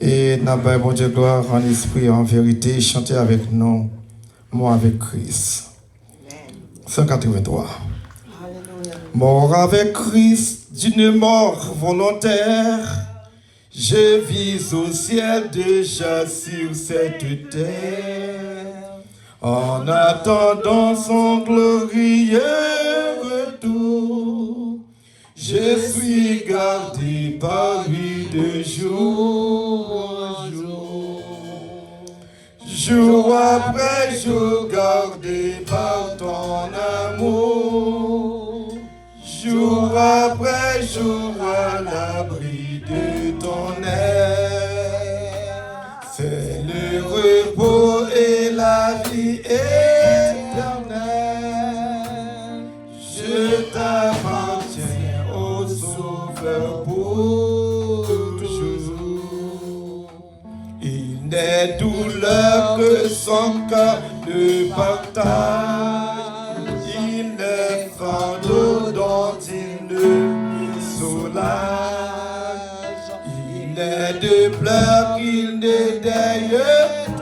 Et n'a pas bon Dieu gloire en esprit, en vérité, chanter avec nous, moi avec Christ. 183. Mort avec Christ d'une mort volontaire, je vis au ciel déjà sur cette terre, en attendant son glorieux retour. Je suis gardé par lui de jour en jour. Jour après jour, gardé par ton amour. Jour après jour, à l'abri de ton air. C'est le repos et la vie éternelle. Je t'appartiens au Sauveur pour toujours. Il n'est douleur que son cœur ne partage. Il n'est fardeau dont il ne me soulage. Il n'est de pleurs qu'il ne daigne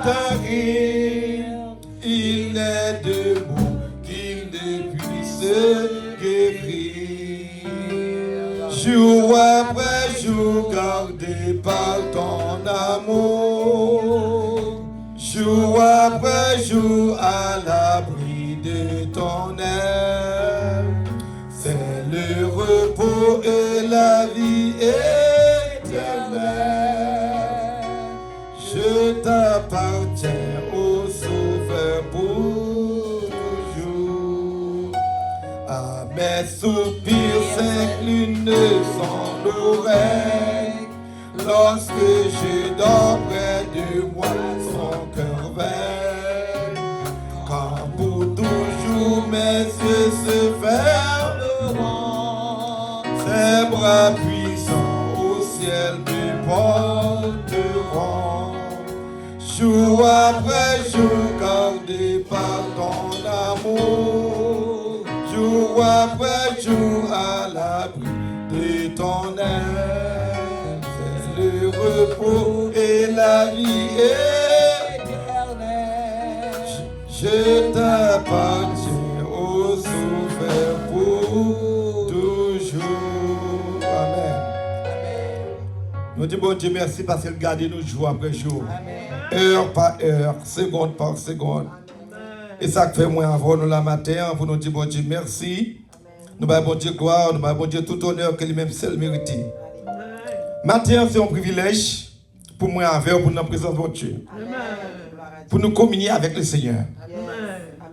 tarir. Il n'est de mots qu'il ne puisse guérir. Jour après jour, gardé par ton amour. Jour après jour, à l'abri de ton air. C'est le repos et la vie éternelle. Je t'appartiens au Sauveur pour toujours. À mes soupirs s'incline son oreille. Lorsque je dors près de moi, son cœur veille. Quand pour toujours mes yeux se fermeront, ses bras puissants au ciel me porteront. Jour après jour, gardé par ton amour. Jour après jour, à l'abri de ton air. Le repos et la vie éternelle. Je t'appartiens au Sauveur pour toujours. Amen. Nous disons bon Dieu merci parce qu'il garde nous jour après jour. Amen. Heure par heure, seconde par seconde. Et ça fait moins avant nous la matin pour nous dire bon Dieu merci. Amen. Nous avons bon Dieu gloire, nous avons bon Dieu tout honneur que lui-même seul mérite. Matin, c'est un privilège pour moi avec pour nous présenter votre Dieu. Amen. Pour nous communier avec le Seigneur.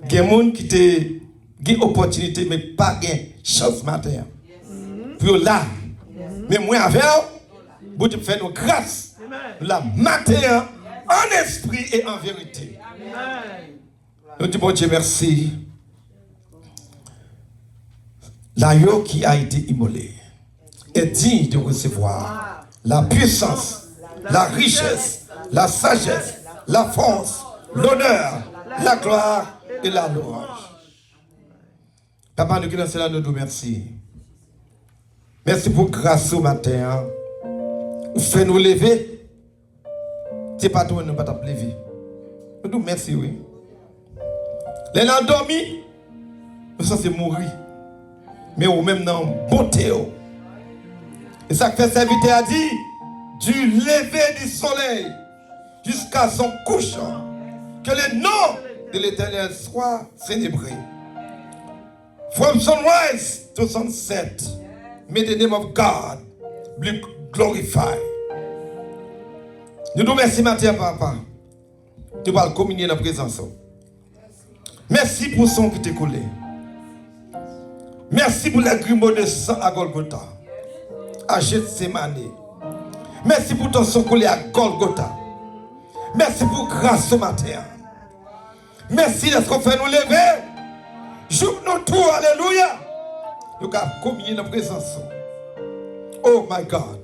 Il y a des gens qui ont une opportunité, mais pas de chance matin. Pour là. Mais moi avec vous, vous faites nos grâces. La matin, en esprit et en vérité. Nous disons, bon Dieu, merci. L'agneau qui a été immolé est digne de recevoir la puissance, la richesse, la sagesse, la force, l'honneur, la gloire et la louange. Papa, nous qui sommes là, nous nous merci. Merci pour grâce au matin. Vous faites nous lever. C'est pas toi, nous ne pas lever. Nous nous merci, oui. Les gens dormi, nous sommes mourir. Mais au même dans bonté. Et ça que fait serviteur a dit, du lever du soleil jusqu'à son couchant, que le nom de l'Éternel soit célébré. From sunrise to sunset, may the name of God be glorified. Nous nous remercions matin, papa. Tu vas communier dans la présence. Merci pour son qui t'est collé. Merci pour les grumeaux de sang à Golgotha. À Gethsemane. Merci pour ton sang collé à Golgotha. Merci pour grâce ce matin. Merci d'être qu'on fait nous lever. Joue nous tout, alléluia. Nous avons communié dans la présence. Oh my God.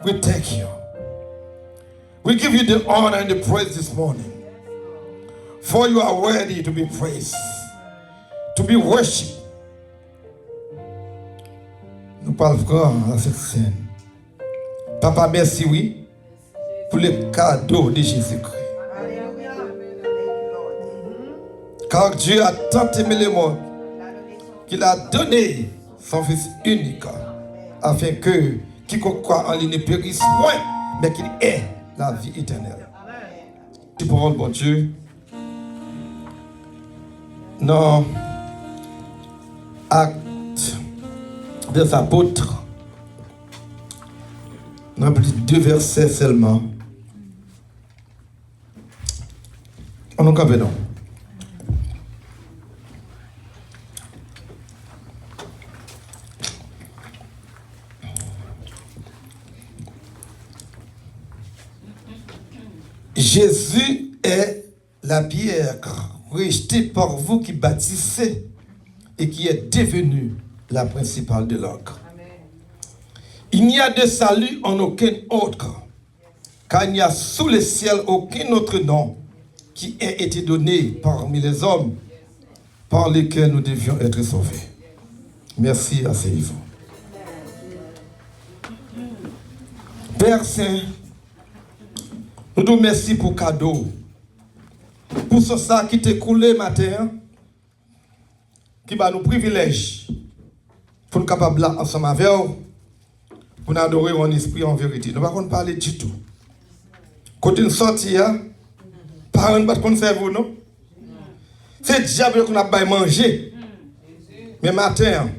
We thank you. We give you the honor and the praise this morning. For you are worthy to be praised, to be worshipped. Nous parlons grand à cette scène. Papa, merci, oui. pour le cadeau de Jésus-Christ. Car Dieu a tant aimé le monde qu'il a donné son Fils unique, afin que quiconque croit en lui ne périsse point, mais qu'il ait la vie éternelle. Tu parles, bon Dieu. Non. Actes des apôtres. On a plus de 2 versets seulement. On a campé, non? Jésus est la pierre rejetée par vous qui bâtissez et qui est devenue la principale de l'œuvre. Il n'y a de salut en aucun autre, car il n'y a sous le ciel aucun autre nom qui ait été donné parmi les hommes par lesquels nous devions être sauvés. Merci, asseyez-vous. Père Saint, nous nous remercions pour le cadeau, pour ce ça qui t'est coulé matin, qui va nous privilège pour nous capables là ensemble avec vous, pour nous adorer en esprit en vérité. Nous ne pouvons pas parler du tout. Quand nous sortons, parents ne peuvent pas servir, non? C'est le diable qu'on a pas mangé. Mais matin,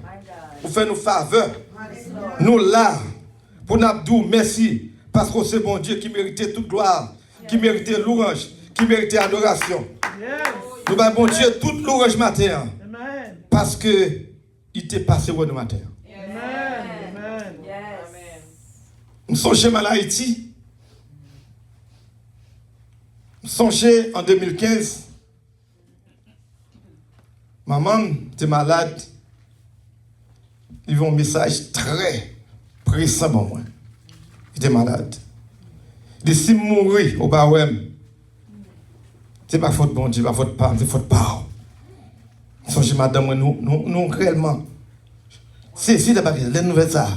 vous faites nous faveur. Nous là, pour nous dire merci. Parce que c'est bon Dieu qui méritait toute gloire, qui méritait louange, qui méritait adoration. Nous avons bon Dieu toute louange matin. Parce que il t'est passé au matin. Nous songeons à Haïti. Nous songeons en 2015. Maman était malade. Il y a un message très précis pour moi. Il était malade. Il dit si mourir au Bawem, c'est pas faute bon Dieu, pas faute pas, c'est faute pas. Songez madame, nous réellement. Si d'abord les nouvelles ça.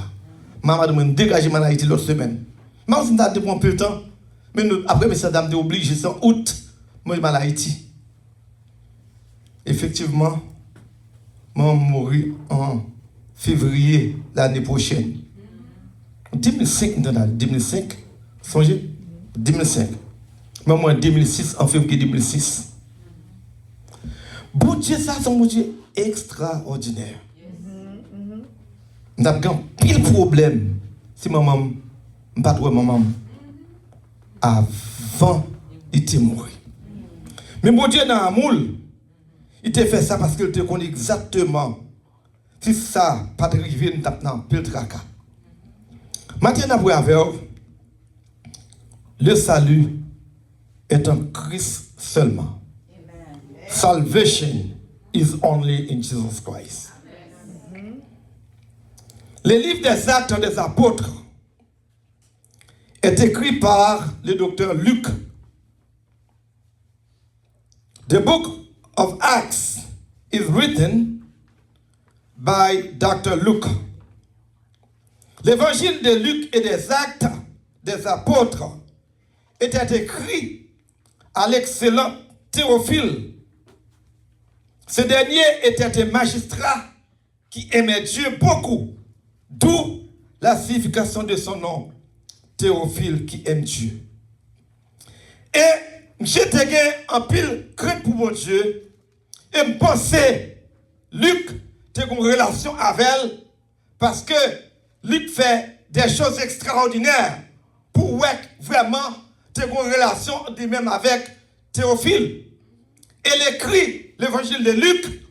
Maman nous dégager maladie l'autre semaine. Mais on s'est dit un peu de temps. Mais nous, après, mais cette dame est obligée, c'est en août, moi, je suis Haïti. Effectivement, je mourrai en février l'année prochaine. 2005, songez, 2005. Mais moi, en 2006, en février 2006. Bon Dieu, ça, c'est un Dieu extraordinaire. Nous avons pile problème si maman, je ne pas trouver maman avant de mourir. Mais mon Dieu, dans l'amour, il t'a fait ça parce qu'il te connaît exactement. Si ça, pas de rivière, nous tapons pile tracas. Maintenant, nous avons le salut est en Christ seulement. Amen. Salvation is only in Jesus Christ. Amen. Le livre des Actes des Apôtres est écrit par le docteur Luc. The book of Acts is written by Dr. Luke. L'évangile de Luc et des Actes des Apôtres était écrit à l'excellent Théophile. Ce dernier était un magistrat qui aimait Dieu beaucoup, d'où la signification de son nom, Théophile qui aime Dieu. Et j'étais en pile crainte pour mon Dieu et me pensais, Luc, tu as une relation avec elle parce que Luc fait des choses extraordinaires pour vraiment tu as une relation de même avec Théophile. Et il écrit l'évangile de Luc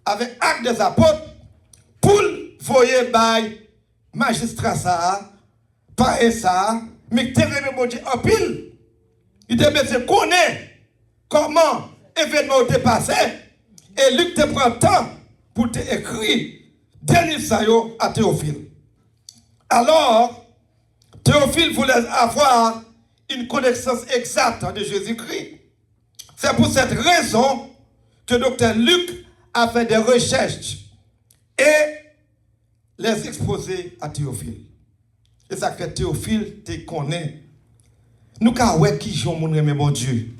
avec Actes des Apôtres pour voyer par magistrat ça, par ça, mais tu as mon Dieu en pile. Il te connaît comment l'événement est passé et Luc te prend le temps pour te écrire des livres à Théophile. Alors, Théophile voulait avoir une connaissance exacte de Jésus-Christ. C'est pour cette raison que Dr. Luc a fait des recherches et les exposé à Théophile. Et ça fait Théophile te connaît. nous avons qui j'en mon bon Dieu.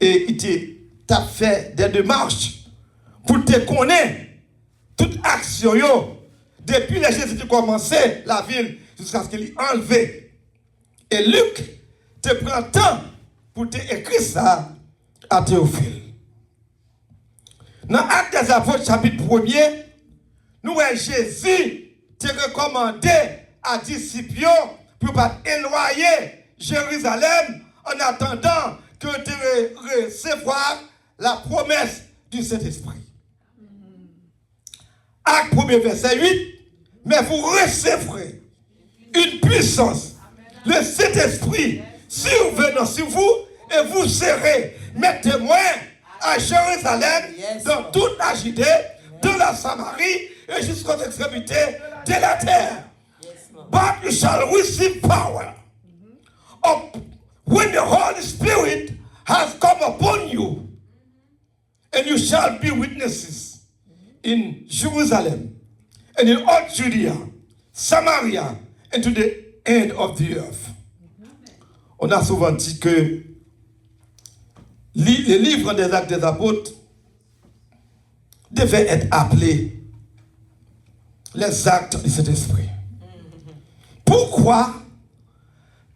Et il t'a fait des démarches pour te connaître toute action depuis que Jésus a commencé la ville jusqu'à ce qu'il ait enlevé. Et Luc te prend temps pour te écrire ça à Théophile. Dans Actes des Apôtres, chapitre 1er, nous voyons Jésus te recommandé à disciples pour ne pas éloigner Jérusalem en attendant que tu recevoir la promesse du Saint-Esprit. Acte 1er, verset 8. Mais vous recevrez une puissance, le Saint-Esprit survenant sur vous, et vous serez mes témoins à Jérusalem, dans toute la Judée, de la Samarie et jusqu'aux extrémités de la terre. But you shall receive power when the Holy Spirit has come upon you, and you shall be witnesses in Jerusalem and in all Judea, Samaria, and to the end of the earth. On a souvent dit que les livres des Actes des Apôtres devaient être appelés les actes du Saint-Esprit. Pourquoi?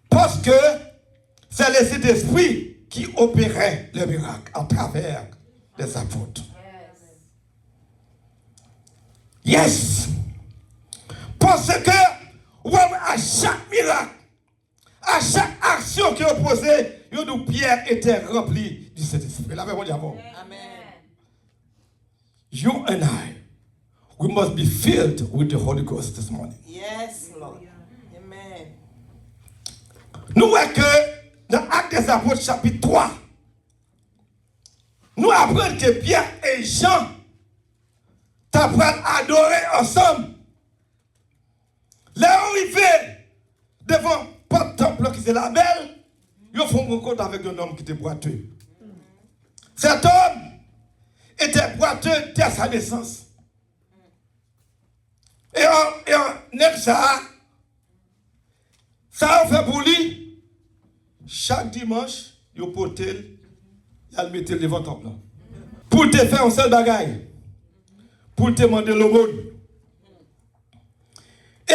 Parce que c'est le Saint-Esprit qui opérait le miracle à travers les apôtres. Yes! Parce que à chaque miracle, à chaque action qui est opposée, nos pierres étaient remplies du Saint-Esprit. La même diamant. Amen. You and I, we must be filled with the Holy Ghost this morning. Yes, Lord. Amen. Nous voyons que dans Actes des Apôtres, chapitre 3, nous apprenons que Pierre et Jean t'apprennent à adorer ensemble. Là où ils viennent devant le temple qui c'est la belle, ils font rencontre avec un homme qui était boiteux. Cet homme était boiteux dès sa naissance. Et en ça a fait pour lui, chaque dimanche, il portait, il mettait devant le temple. Pour te faire un seul bagaille, pour te demander l'aumône. Et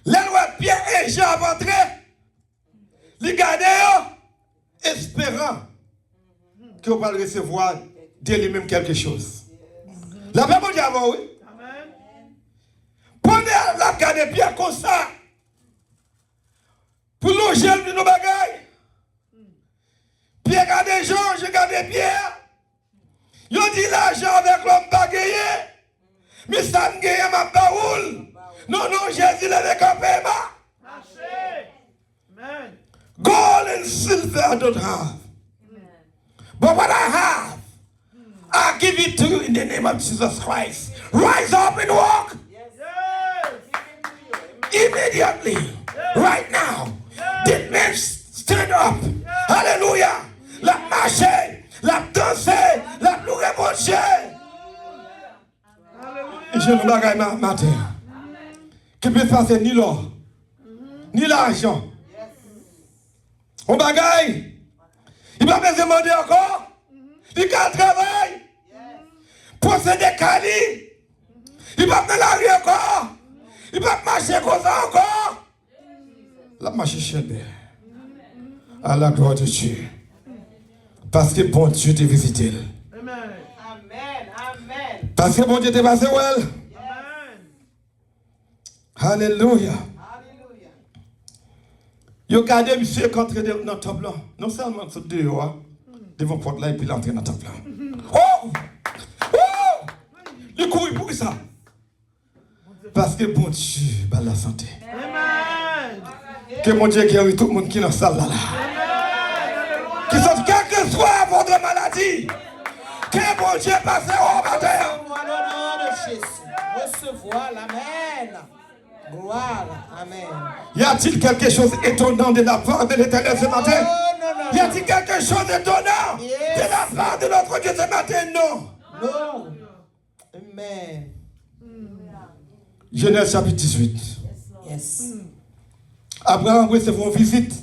les lois de Pierre et Jean rentré, les gardaient espérant que vous allez recevoir de lui-même quelque chose. La même chose avant, oui. Prenez la garde Pierre comme ça. Pour loger de nos bagailles. Pierre garde Jean, je garde Pierre. Ils ont dit l'argent avec l'homme bagaillé. Mais ça ne gagne ma baoule. Non, Jésus l'a décampé. Amen. Gold and silver I don't have. But what I have, I give it to you in the name of Jesus Christ. Rise up and walk. Immediately. Right now. Did men stand up? Hallelujah. La marcher, la danser, la louer mon Dieu. Et je ne bagaille matin. Qui peut passer ni l'or, ni l'argent. On bagaille. Il va me demander encore. Il va travailler. Posséder Cali. Il va me la rue encore. Il va marcher comme ça encore. La marche chez à la gloire de Dieu. Parce que bon Dieu t'a visité. Amen. Amen. Parce que bon Dieu t'a passé well. Alléluia. Yo gardé monsieur quand il est dans le temple. Non seulement sur dehors, devant la porte là, et puis il entre dans le temple. Oh! Oh! Il court pour ça. Parce que bon Dieu bat la santé. Amen. Que mon Dieu guérit tout le monde qui est dans la salle là. Qui sont quelle que soit votre maladie. Que mon Dieu passe au matin. Recevoir l'Amen. Gloire. Amen. Y a-t-il quelque chose d'étonnant de la part de l'Éternel ce matin? Y a-t-il quelque chose d'étonnant de la part de notre Dieu ce matin? Non. Non. Amen. Genèse chapitre 18. Yes. Abraham recevait une visite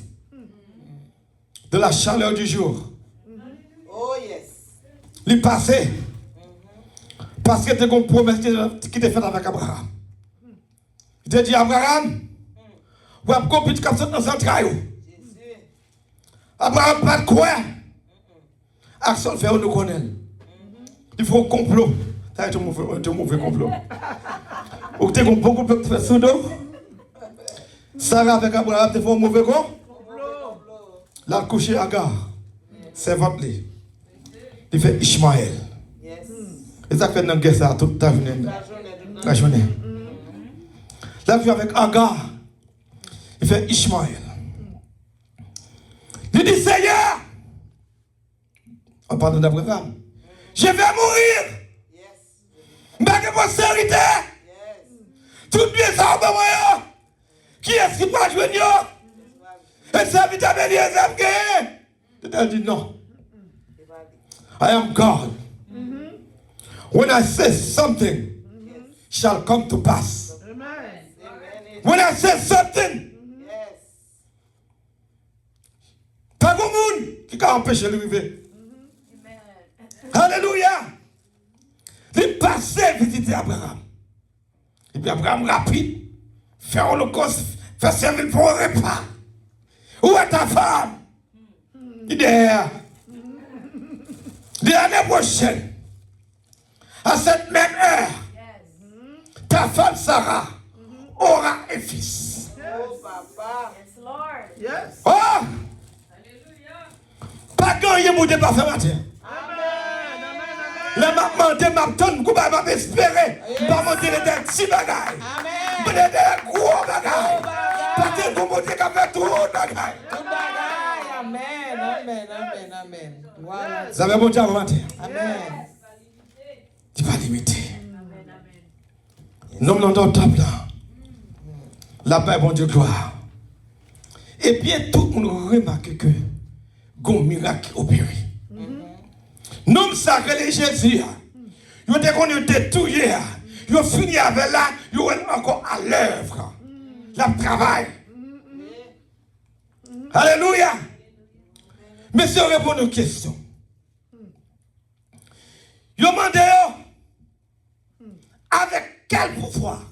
de la chaleur du jour. Oh yes. Il passait parce que c'était une promesse qui était faite avec Abraham. Il a dit Abraham, vous avez compris que vous êtes dans le centre. Abraham pas de quoi. Action fait nous connaître. Il faut un complot. Ça c'est un mauvais complot. Vous avez beaucoup de faire sous dos. Sarah avec Abraham, il faut un mauvais complot. Là, couché Agar, c'est votre lit. Il fait Ishmaël. Et ça fait dans la guerre, ça, toute la journée. La journée. Là, il avec Agar, il fait Ishmaël. Il dit Seigneur, on parle d'Abraham, je vais mourir. Je vais avoir postérité. Tout bien ça, moi. Qui est-ce qui va jouer? Et ça, vite à venir, ça me gagne. Il a dit non. I am God. When I say something, shall come to pass. When I say something, pas de monde qui a empêché de vivre. Alléluia. Il passait visiter Abraham. Et puis Abraham rapide, faire holocauste, faire servir pour un repas. Où est ta femme? Il est derrière. L'année prochaine, à cette même heure, ta femme Sarah aura un fils. Oh papa. Yes, Lord. Yes. Oh! Pas quand il y a mon débat ce matin. La maman de ma tonne, comment elle m'a espéré. Pas monter les petits bagailles. Amen. Mais des gros bagailles. Parce que vous montez qu'à faire tout le bagaille. Tout bagaille. Amen. Amen. Amen. Amen. Voilà. Vous avez mon Dieu avant matin. Amen. Tu vas limiter. Nous sommes dans table là. Là-bas, bon Dieu, gloire. Et bien, tout le monde remarque que un miracle opéré. Nous sacré les Jésus. Ils ont détruit. Ils ont fini avec là. Ils sont encore à l'œuvre. La travail. Alléluia. Mais si on répond aux questions. Ils ont demandé avec quel pouvoir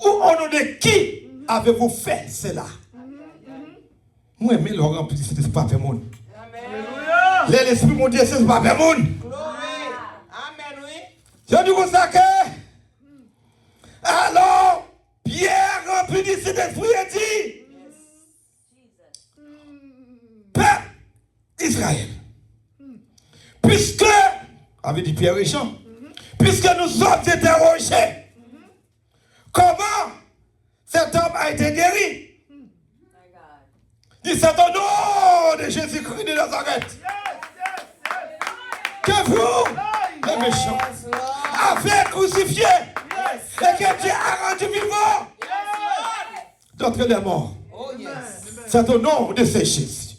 ou au nom de qui avez-vous fait cela? Moi, mais le rempli, c'est pas fait monde. L'esprit mon Dieu, c'est pas fait monde. Amen, oui. Je dis comme ça que. Alors, Pierre rempli de cet esprit et dit Peuple Israël, puisque, avait dit Pierre et Jean, puisque nous sommes interrogés, comment cet homme a été guéri? Dit c'est au nom de Jésus-Christ de Nazareth. Que vous, les méchants, avez crucifié et que Dieu a rendu vivant d'entre les morts. Oh yes. C'est au nom de ces Jésus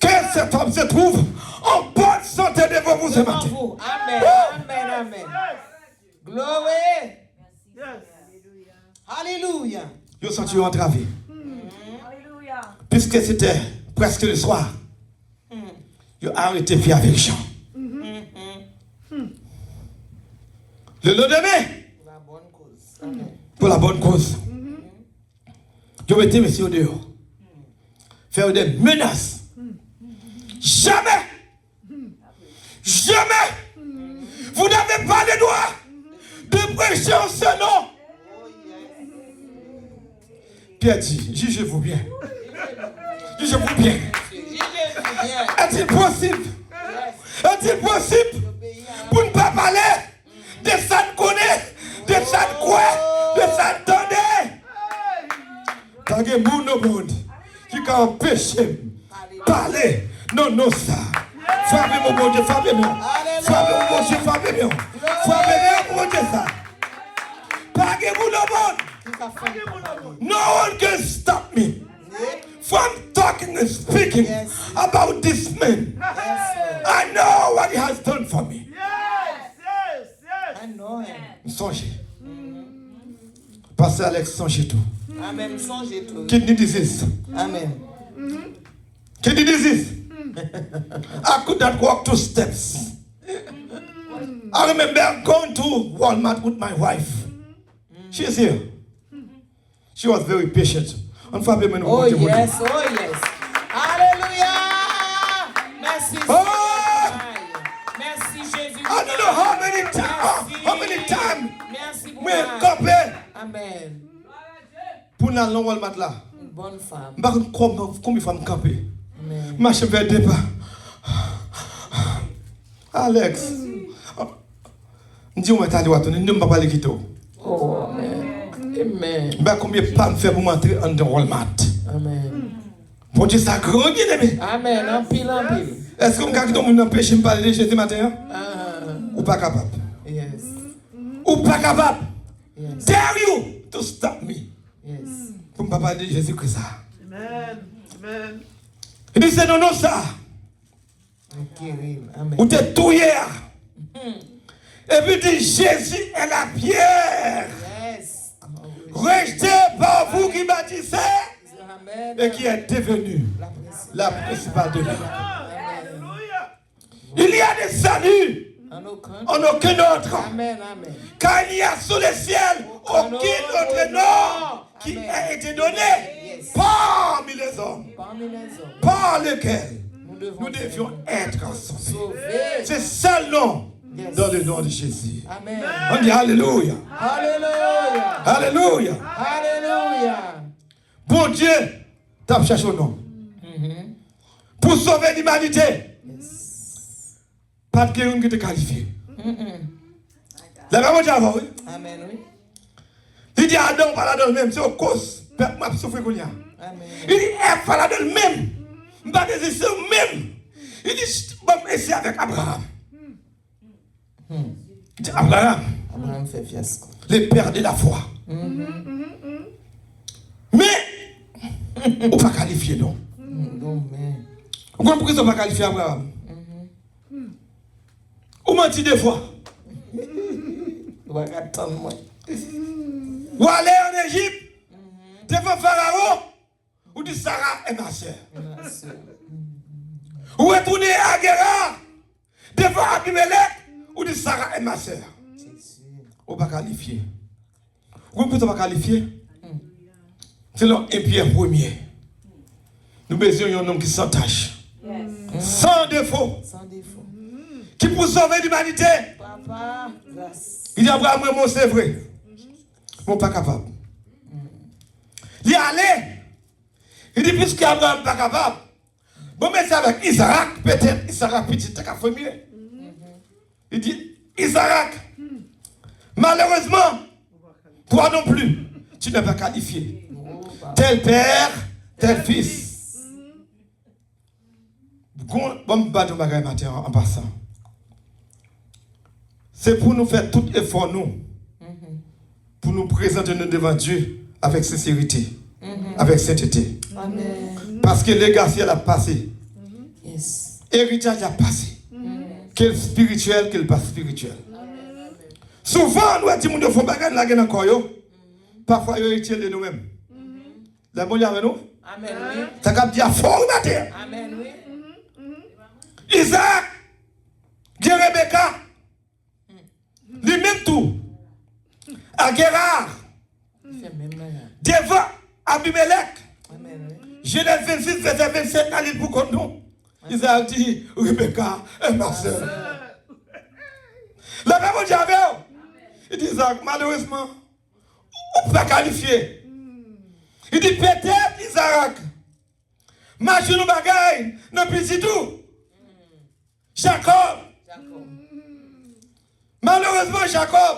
que cet homme se trouve en bonne santé devant vous ce matin. Amen. Amen. Amen. Glory. Alléluia. Ils ont senti entravé. Alléluia. Puisque c'était presque le soir, ils ont arrêté puis avec Jean. Le lendemain, La bonne cause. Amen. pour la bonne cause, ils ont été messieurs dehors. Faire des menaces. Jamais, vous n'avez pas le droit de prêcher en ce nom. Pierre dit, jugez-vous bien. Jugez-vous bien. Est-il possible? Est-il possible pour ne pas parler de ça ne connaît, de ça ne croit, de ça ne tenait? Tant que mon monde qui a empêché parler, non, ça. Frappez mon bon Dieu, frappez bien. Frappez mon bon Dieu, frappez bien. Frappez bien mon Dieu, ça. Pas que mon monde. No one can stop me from talking and speaking about this man. I know what he has done for me. I know him. Songez. Pasteur Alex, songez tout. Amen. Songez tout. Kidney disease. Amen. Kidney disease. I could not walk 2 steps. I remember going to Walmart with my wife. She is here. She was very patient. Oh yes, oh yes. Hallelujah. Merci. Oh! Merci Jésus. I don't know how many times Merci pour we moi. campé Amen. pour aller dans Walmart là. Une bonne femme. Je ne sais pas combien de femmes campé. Amen. Je marche vers le départ. Alex. Je dis, on va aller voir ton, je ne vais pas parler de toi. Oh, amen. Amen. Ben, combien de femmes fait pour m'entrer en Walmart? Amen. Pour dire ça, grand bien aimé. Amen. En pile, en pile. Est-ce que quelqu'un m'empêche de me parler de Jésus matin? Ou pas capable? Yes. Ou pas capable? Yes. Dare you to stop me? Yes. Pour ne pas parler de Jésus-Christ. Amen. Amen. Il dit, c'est non, non, ça. Amen. Ou t'es tout hier. Et puis il dit, Jésus est la pierre. Yes. Rejeté par vous qui bâtissez Amen. et qui est devenu la principale de l'œuvre. Alléluia. Il y a des saluts en aucun autre. Amen. Amen. Car il y a sous les ciels aucun autre nom qui a été donné parmi les hommes, Parmi les hommes. par lequel Nous nous devions être sauvés. sauver. C'est ça le nom dans le nom de Jésus. Amen. On dit Alléluia. Alléluia. Alléluia. Alléluia. Bon Dieu, t'as cherché un nom. Pour sauver l'humanité. Pas de quelqu'un qui te qualifie. La maman dit avant, oui. Amen. Oui. Il dit Adam, pas là dans le même. C'est au cause. Père m'a souffert qu'on y a. Amen. Il dit Ève, pas là dans le même. Je pas que c'est le même. Il dit, bon, c'est avec Abraham. Il dit Abraham, Abraham fait fiasco. les pères de la foi. Mais, on ne peut pas qualifier, non. Non, mais. Vous comprenez pourquoi ils ne sont pas qualifiés Abraham? Ou menti des fois. On va attendre moi. Ou aller en Égypte, devant Pharaon, ou dit Sarah est ma soeur. Ou retourner à Guérard, devant Abimelech, ou dit Sarah est ma soeur. On ne peut pas qualifier. Vous comprenez pourquoi on ne peut pas qualifier? C'est l'homme et Pierre 1er. Nous besoin d'un homme qui sans tâche, sans défaut, Sans défaut. qui pour sauver l'humanité. Papa, grâce. Il dit Abraham, moi c'est vrai. Moi pas capable. Il est allé. Il dit puisque Abraham n'est pas capable. Bon mais c'est avec Isaac, peut-être Isaac petit, t'as qu'à faire mieux. Il dit Isaac, malheureusement, toi non plus, tu n'es pas qualifié. Tel père, tel fils. Bon, bateau bagaille matin en passant. C'est pour nous faire tout effort, nous, pour nous présenter nous devant Dieu avec sincérité, avec sainteté. Amen. Parce que legacy a passé, Yes. héritage a passé, quel spirituel, quel pas spirituel. Souvent, nous disons que nous faisons bagaille la gueule encore, parfois nous héritons de nous-mêmes. La bonne avec nous? Amen. Oui. Ça cap dire fort la terre. Amen. Oui. Isaac, Dieu Rebecca, lui-même tout, à Guérard, Il fait même là. devant Abimelech, Amen. Oui. Genèse 26, verset 27, allez pour qu'on nous. Isaac dit, Rebecca est ma soeur. La même chose avec il dit, Isaac, malheureusement, on ne peut pas qualifier. Il dit, peut-être, Isaac, marche nous bagaille, non petit tout. Jacob, Jacob. malheureusement, Jacob,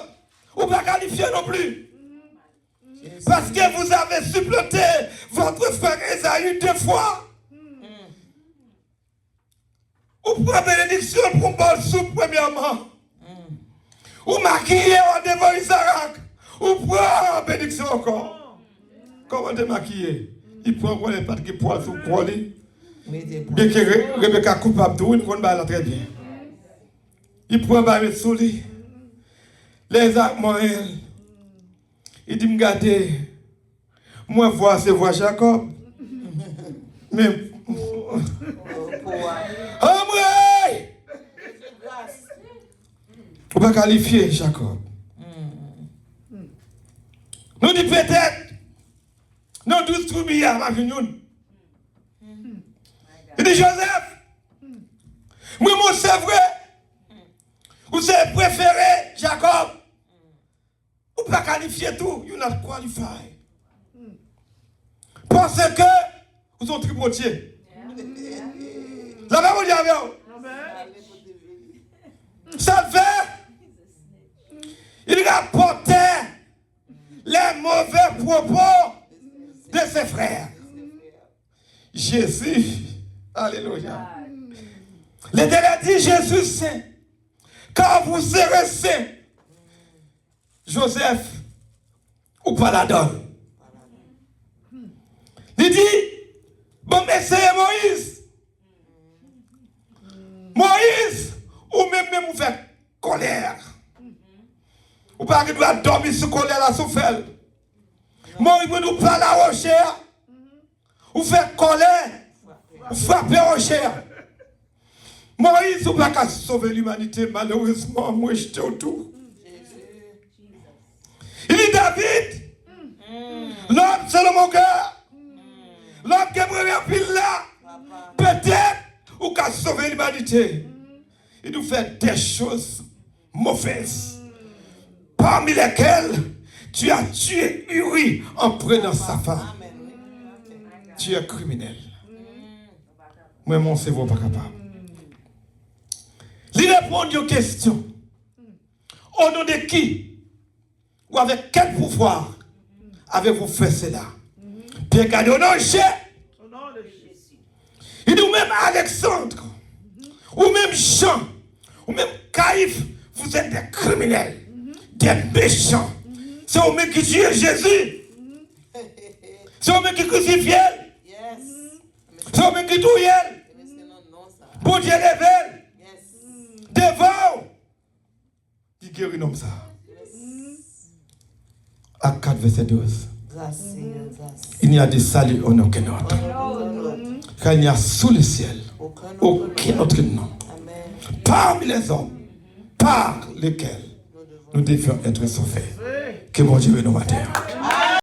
on ne peut pas qualifier non plus. Parce que vous avez supplanté votre frère Esaü 2 fois. Ou pour bénédiction pour un bol soupe premièrement. Ou maquiller devant Isaac. Ou pour bénédiction encore. Comment te maquiller? Il prend quoi les pattes qui poilent sous poil. Bien que Rebecca coupable tout, il connaît la très bien. Il prend par mettre sous lui. Les actes morels. Il dit, me garder. Moi, voir, c'est voir Jacob. Mais. Oh, moi! On va qualifier Jacob. Nous dit peut-être. Non, 12 tribus, ma vignoune. Il dit Joseph. Moi, c'est vrai. Vous avez préféré Jacob. Vous ne pouvez pas qualifier tout. You not qualified. Parce que vous êtes tributiers. La Bible dit avec vous. Ça fait. Il rapportait les mauvais propos de ses frères. Jésus. Alléluia. L'Éternel dit Jésus saint. Car vous serez saint. Joseph, ou pas la donne. Il dit, bon, mais c'est Moïse. Moïse, ou même vous faites colère. Ou pas qu'il doit dormir sous colère la souffle. Moïse, vous nous parlez à rocher. Vous faites colère. Vous frappez rocher. Moïse, ou pas qu'à sauver l'humanité, malheureusement, moi j'étais autour. Il dit David, l'homme selon mon cœur, l'homme qui est première pile là, peut-être, ou qu'à sauver l'humanité. Il nous fait des choses mauvaises, parmi lesquelles tu as tué Uri en prenant sa femme. Tu es criminel. Moi, mon cerveau n'est pas capable. Il répond aux questions. Au nom de qui? Ou avec quel pouvoir avez-vous fait cela? Bien qu'à au nom de Jésus. Il dit ou même Alexandre, ou même Jean, ou même Caïphe, vous êtes des criminels, des méchants. C'est vous-même qui tuez Jésus. C'est vous-même qui crucifiez. C'est vous-même qui touillez. Pour Dieu levé. Devant. Il guérit comme ça. Acte 4, verset 12. Il n'y a de salut en aucun autre. Car il n'y a sous le ciel aucun autre nom. Parmi les hommes, par lesquels nous devions être sauvés. Que mon Dieu nous matin.